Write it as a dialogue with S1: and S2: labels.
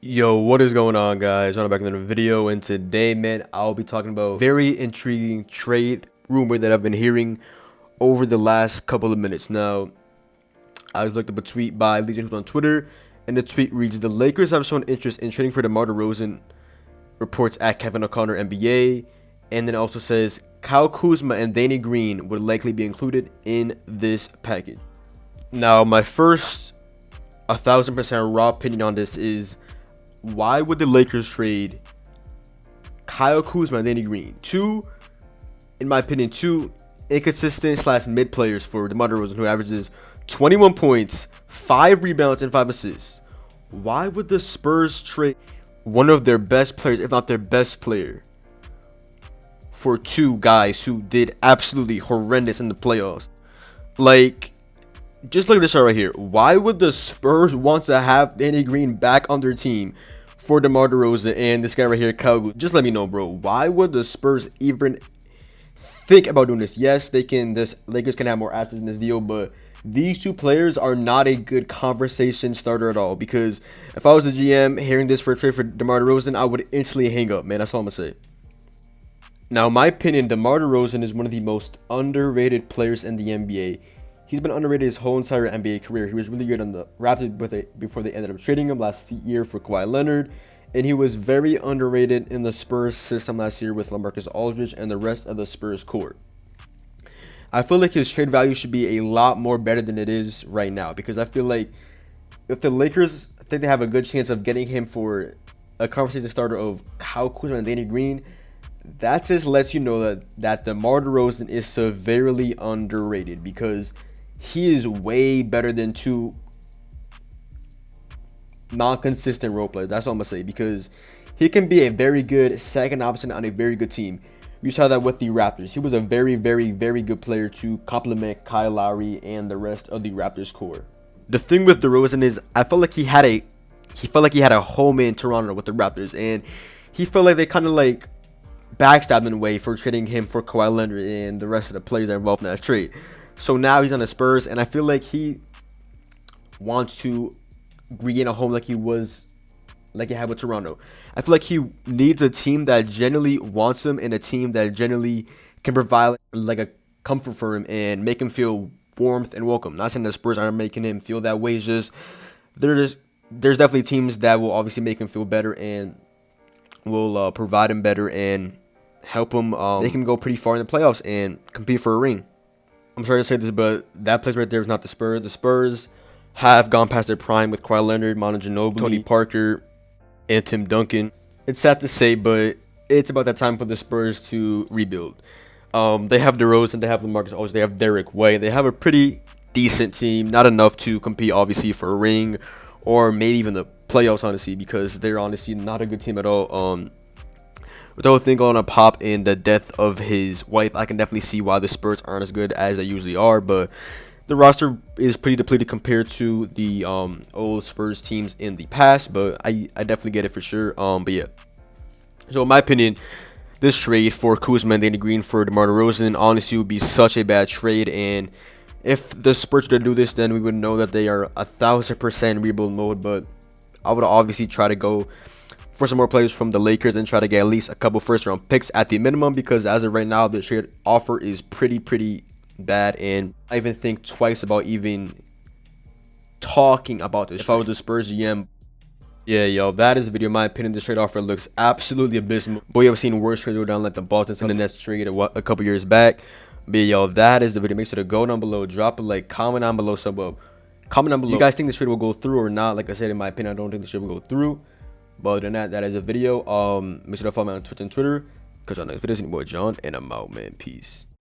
S1: Yo, what is going on, guys? I'm back in another video, and today, man, I'll be talking about a very intriguing trade rumor that I've been hearing over the last couple of minutes. Now, I was looked up a tweet by Legion on Twitter, and the tweet reads: "The Lakers have shown interest in trading for Demar Derozan." Reports at Kevin O'Connor NBA, and then it also says Kyle Kuzma and Danny Green would likely be included in this package. Now, my first 1,000% raw opinion on this is, why would the Lakers trade Kyle Kuzma and Danny Green? In my opinion, two inconsistent slash mid players for DeMar DeRozan, who averages 21 points, 5 rebounds, and 5 assists. Why would the Spurs trade one of their best players, if not their best player, for two guys who did absolutely horrendous in the playoffs? Like, just look at this shot right here. Why would the Spurs want to have Danny Green back on their team for DeMar DeRozan and this guy right here, Kyle? Just let me know, bro. Why would the Spurs even think about doing this? Yes, they can. This Lakers can have more assets in this deal, but these two players are not a good conversation starter at all. Because if I was the GM hearing this for a trade for DeMar DeRozan, I would instantly hang up, man. That's all I'm gonna say. Now, in my opinion, DeMar DeRozan is one of the most underrated players in the NBA. He's been underrated his whole entire NBA career. He was really good on the Raptors before they ended up trading him last year for Kawhi Leonard. And he was very underrated in the Spurs system last year with LaMarcus Aldridge and the rest of the Spurs core. I feel like his trade value should be a lot more better than it is right now, because I feel like if the Lakers think they have a good chance of getting him for a conversation starter of Kyle Kuzma and Danny Green, that just lets you know that DeMar DeRozan is severely underrated, because he is way better than two non-consistent role players. That's all I'm gonna say, because he can be a very good second option on a very good team. We saw that with the Raptors. He was a very, very, very good player to complement Kyle Lowry and the rest of the Raptors core. The thing with DeRozan is, I felt like he felt like he had a home in Toronto with the Raptors, and he felt like they kind of like backstabbed in a way for trading him for Kawhi Leonard and the rest of the players that are involved in that trade. So now he's on the Spurs, and I feel like he wants to regain a home like he had with Toronto. I feel like he needs a team that generally wants him, and a team that generally can provide like a comfort for him and make him feel warmth and welcome. Not saying the Spurs aren't making him feel that way. It's just there's definitely teams that will obviously make him feel better and will provide him better and help him make him go pretty far in the playoffs and compete for a ring. I'm sorry to say this, but that place right there is not the Spurs. The Spurs have gone past their prime with Kawhi Leonard, Manu Ginobili, Tony Parker, and Tim Duncan. It's sad to say, but it's about that time for the Spurs to rebuild. They have DeRozan, they have LaMarcus Aldridge, they have Derek White. They have a pretty decent team, not enough to compete, obviously, for a ring or maybe even the playoffs, honestly, because they're honestly not a good team at all. With the whole thing going on pop and the death of his wife, I can definitely see why the Spurs aren't as good as they usually are. But the roster is pretty depleted compared to the old Spurs teams in the past. But I definitely get it for sure. But yeah. So in my opinion, this trade for Kuzma and Danny Green for DeMar DeRozan honestly would be such a bad trade. And if the Spurs were to do this, then we would know that they are 1,000% rebuild mode. But I would obviously try to go for some more players from the Lakers and try to get at least a couple first-round picks at the minimum, because as of right now, the trade offer is pretty bad, and I even think twice about even talking about this if I was the Spurs GM. Yeah, yo, that is the video. In my opinion, the trade offer looks absolutely abysmal. Boy, I've seen worse trades go down like the Boston and the Nets trade a couple years back. But yo, that is the video. Make sure to go down below, drop a like, comment down below, comment down below. You guys think this trade will go through or not? Like I said, in my opinion, I don't think this trade will go through. But other than that, that is a video. Make sure to follow me on Twitch and Twitter, because on next videos, your boy John, and I'm out, man. Peace.